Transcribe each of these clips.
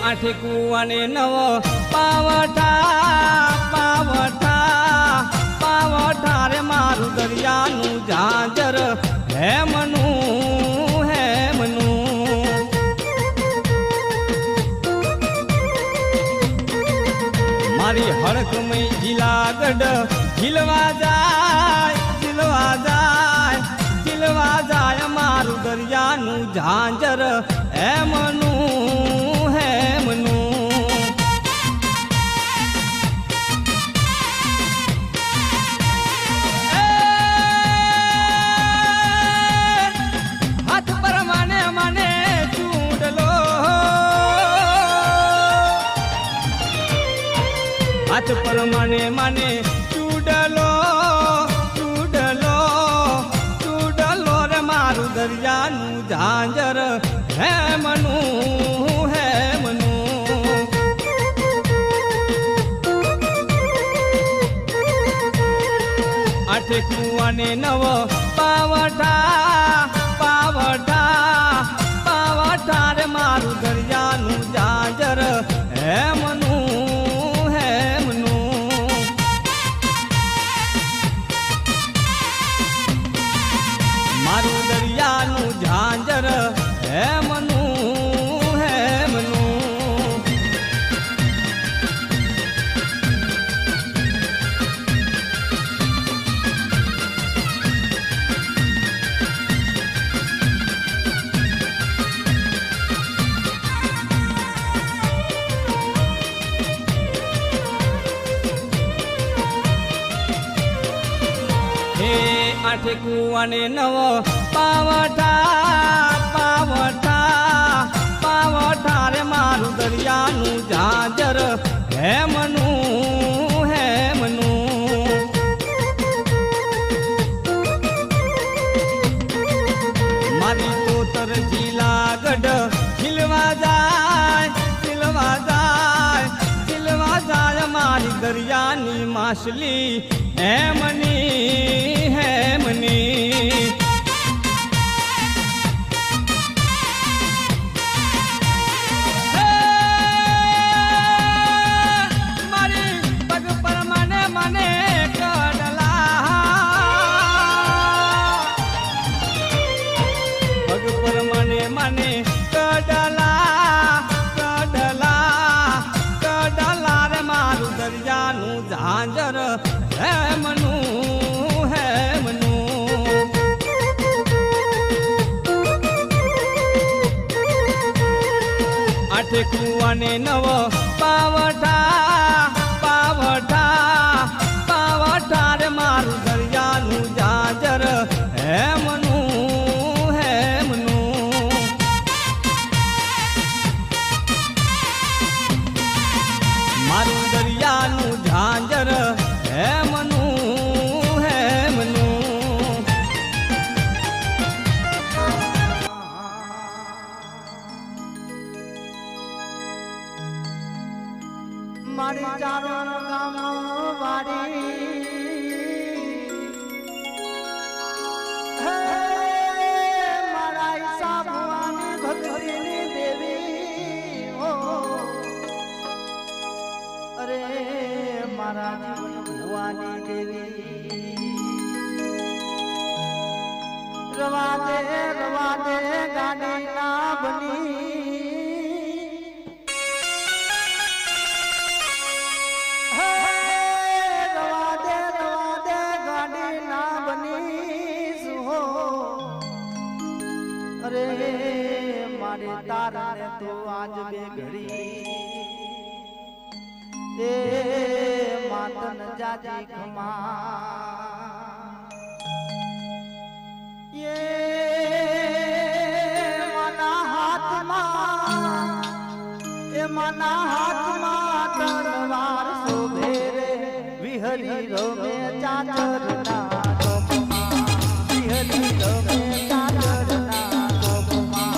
આઠે કુવાને નવ પાવઠા પાવઠા પાવઠા રે મારું દરિયાનું ઝાંઝર હેમનું હેમનું મારી હડકમય ઝીલાગઢ ઝીલવા જાય ઝીલવા જાય ઝીલવા જાય મારું દરિયાનું ઝાંઝર હેમનું हाथ पर माने माने चूडलो चूडलो चूडलो रे मारू दरियानु झांझर है मनु है मनु आठे कुआने नव पावठा पावठा पावठा रे मारू दरियानु झांझर है मनु मारू दरियानु झांझर है मनु है मनु हे आठे कुआने नव पावठा पावठा पावठा रे मारू दरियानु झांझर है मनु है मनु मारी तोतर झीलागढ़ झिलवा जाए झिलवा जाए झिलवा जाए मारी दरियानी माछली है मनी है मनी मारी पग पर मने मने कडला पग पर मने मने कडला कडला कडला रे मारू दरियानु झांझर है मनु है मनु आठे कुआने नव पावठा पावठा पावठा रे मारू दरियानु झांझर है मनु है मनु मारू दरियानु झांझर है मनु है मनु मारी चारों गाम वारी है मारा हिसाब મારા જીવન ભુવાની દેવી રવા દે ગાડી ના બની રવા દે ગાડી ના બની સુહો અરે મારે તારને તો આજ બે ઘડી એ માતન જાજી ખમા એ મના હાથમાં તલવાર શોભે રે વિહરી રમે ચાચરના ટોપમાં વિહરી રમે ચાચરના ટોપમાં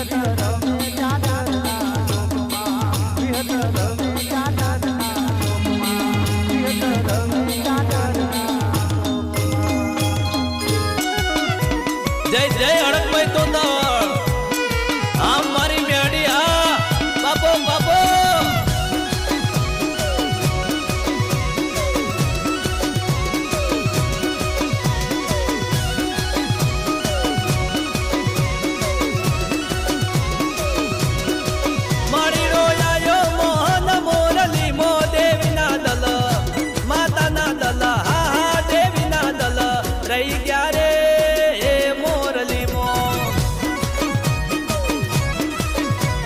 વિહત રમે ચાદરના લોકમાં વિહત રમે ચાદરના લોકમાં વિહત રમે ચાદરના જય જય હડકભાઈ તો આમ મારી મેડી હા બાપો બાપો મારી રોયાયો મોહન મોરલી મો દેવીના દલ માતાના દલ હા હા દેવીના દલ રહી ગયા રે મોરલી મો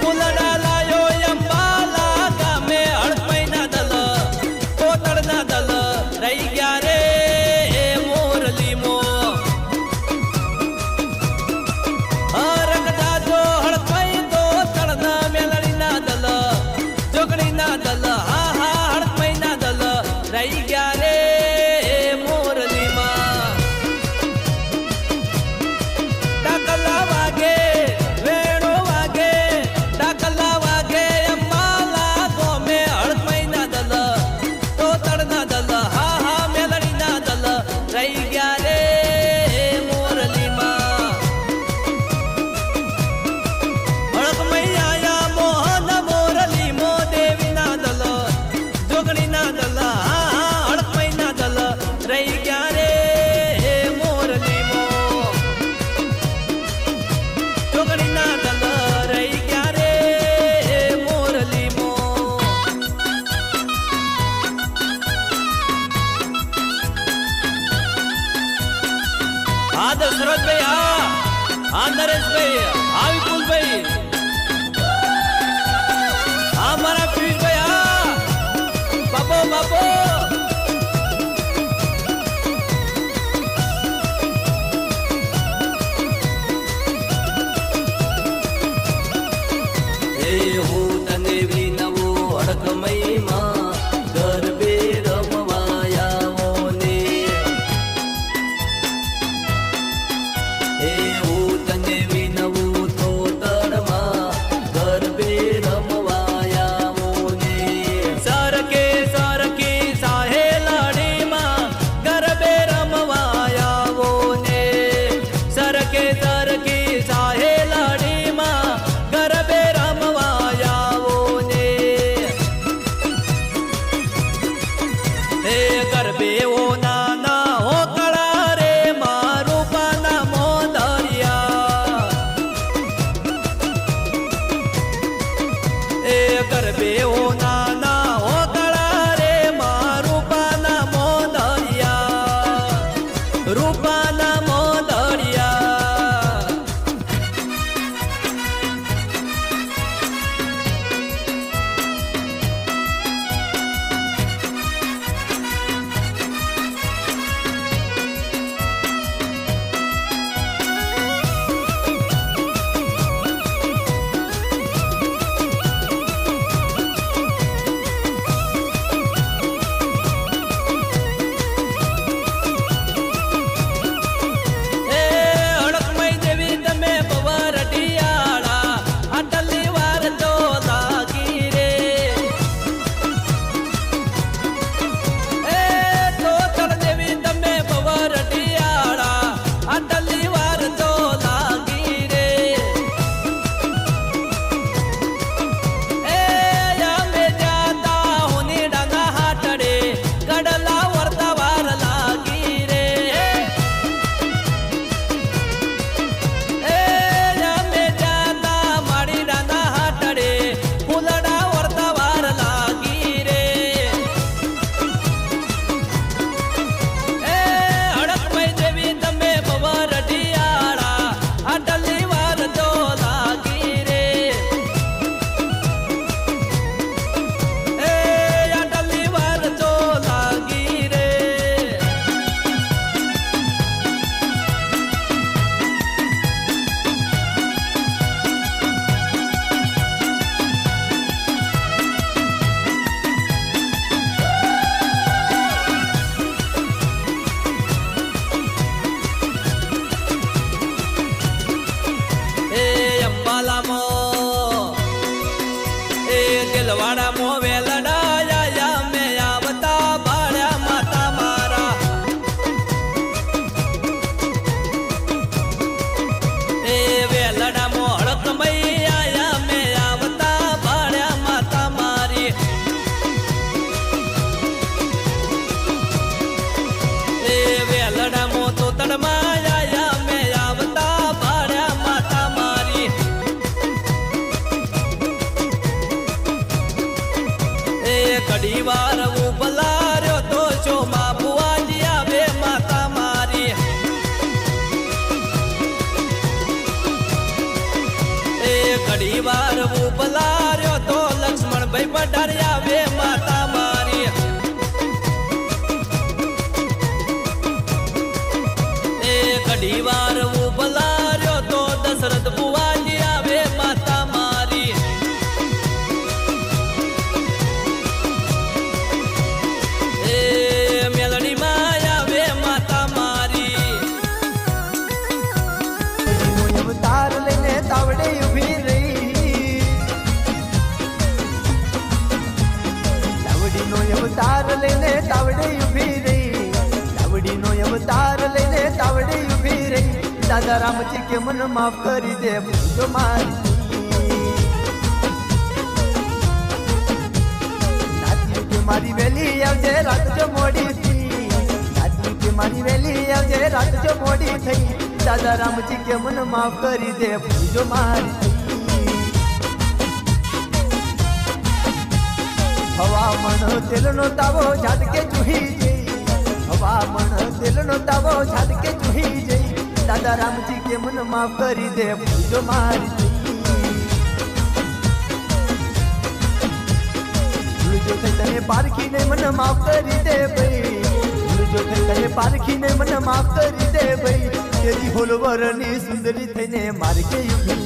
કુલડાલાયો અંબાલા ગામે હડપઈના દલ કોતળના દલ રહી ગયા રે મોરલી મો રંગદાજો હડપઈ તો તળના મેલડીના દલ જોગણીના દલ હા હા હડપઈના દલ રહી ગયા રે મોરલીમાં ડાકલા વાગે વેણો વાગે ડાકલા વાગે અંબાલા ગોમે હડપઈના દલ તો તળના દલ હા હા મેલડીના દલ રહી ગયા રે મોરલીમાં હડકમૈયા મોહન મોરલી મો દેવીના દલ જોગણીના દલ હા હા હડકમૈના દલ રહી ગયા રે મોરલી મો જોગણીના દલ રહી ગયા રે મોરલી મો હા દશરથભાઈ હા નરેશભાઈ હા વિપુલભાઈ હા મારા પિયુષભાઈ હા બાપો બાપો હે હું તને વિનવો અડકમયમાં ગરબે રમવાયાઓ ને હે હું તને વિનવું તો તળમાં ગરબે રમવાયાઓ ને સરકે સરકે સાહેલાડીમાં ગરબે રમવાયાઓ ને સરકે સરકે સાહેલાડીમાં ગરબે રમવાયાઓ ને હે ગરબે ઓ નાના હો કળા રે મારું પાના મોદરિયા એ ગરબે ઓ નાના હો કળા રે મારું પાના મોદરિયા રૂપાના મોદરિયા ઘડી વાર હું બલાર્યો તો ચોમાં બુવાજી આવે માતા મારી એ ઘડી વાર હું બલાર્યો તો લક્ષ્મણભાઈ પઢારી આવે માતા મારી એ ઘડી વાર હું બલાર્યો તો દશરથ બુવાજી આવે માતા મારી એ મેલડી માં આવે માતા મારી અવતાર લઈને તાવડે ઊભી રહી લાવડીનો અવતાર લઈને તાવડે ઊભી રહી લાવડીનો અવતાર લઈને તાવડે ઊભી રહી દાદા રામજી કે મન માફ કરી દે ભૂલો મારી નાતી કે મારી વેલી આવજે રાત જો મોડી થઈ નાતી કે મારી વેલી આવજે રાત જો મોડી થઈ દાદા રામજી કે મન માફ કરી દે ભૂલો મારી હવામણ તેલનો તાવો ઝાટકે ચૂહી જઈ હવામણ તેલનો તાવો ઝાટકે ચૂહી જઈ દાદા રામજી કે મન માફ કરી દે ભૂલો મારી ભૂલજો થઈ તને પારખીને મન માફ કરી દે ભાઈ ભૂલજો થઈ તને પારખીને મન માફ કરી દે ભાઈ તેરી હોલવરની સુંદરી થઈને માર્ગે ઊભી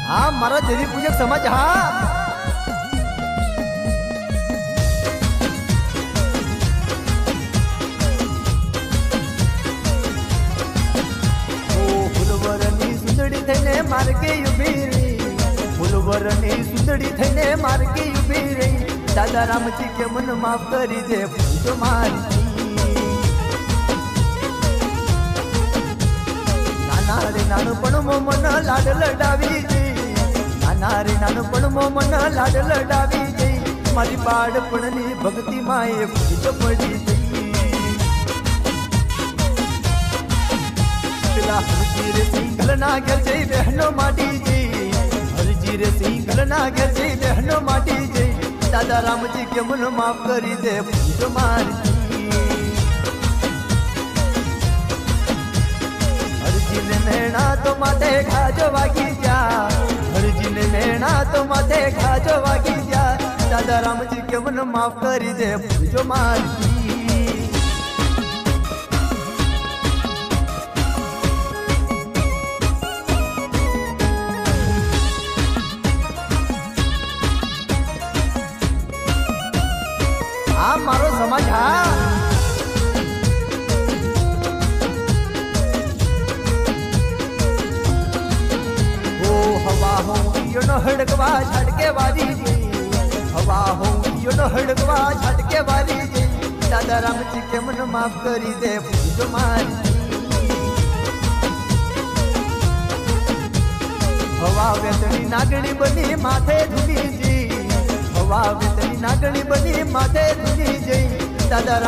હા મારા દેવી પૂજક સમાજ હા ફૂલવરની સુંદડી થઈને માર્ગે ઊભી રહી ફૂલવરની સુંદડી થઈને માર્ગે ઊભી રહી દાદા રામજી કે મન માફ કરી દે ભૂલો મારી નાના રે નાનપણમાં મન લાડ લડાવી જઈ નાના રે નાનપણમાં મન લાડ લડાવી જઈ મારી બાળપણની ભક્તિ માં એ ભૂજ પડી જઈ પેલા હરજી રે સિંગલ ના ઘેર જઈ બહેનો માટી જઈ હરજી રે સિંગલ ના ઘેર જઈ બહેનો માટી જઈ દાદા રામજી કે મન માફ કરી દે ભૂજ મારી હરજીને મેણા તો માથે ખાજો વાગી જા હરજીને મેણા તો માથે ખાજો વાગી જા દાદા રામજી કે મન માફ કરી દે ભૂજો મારી આ મારો સમાજ હા હવા હોંગીઓનો હડકવા ઝાટકે વારી જઈ હવા હોંગીઓનો હડકવા ઝાટકે વારી જઈ દાદા રામજી કે મન માફ કરી દે ભૂજો મારી હવા વેતની નાગણી બની માથે ધૂની જઈ હવા વેતની નાગણી બની માથે ધૂની જઈ દાદા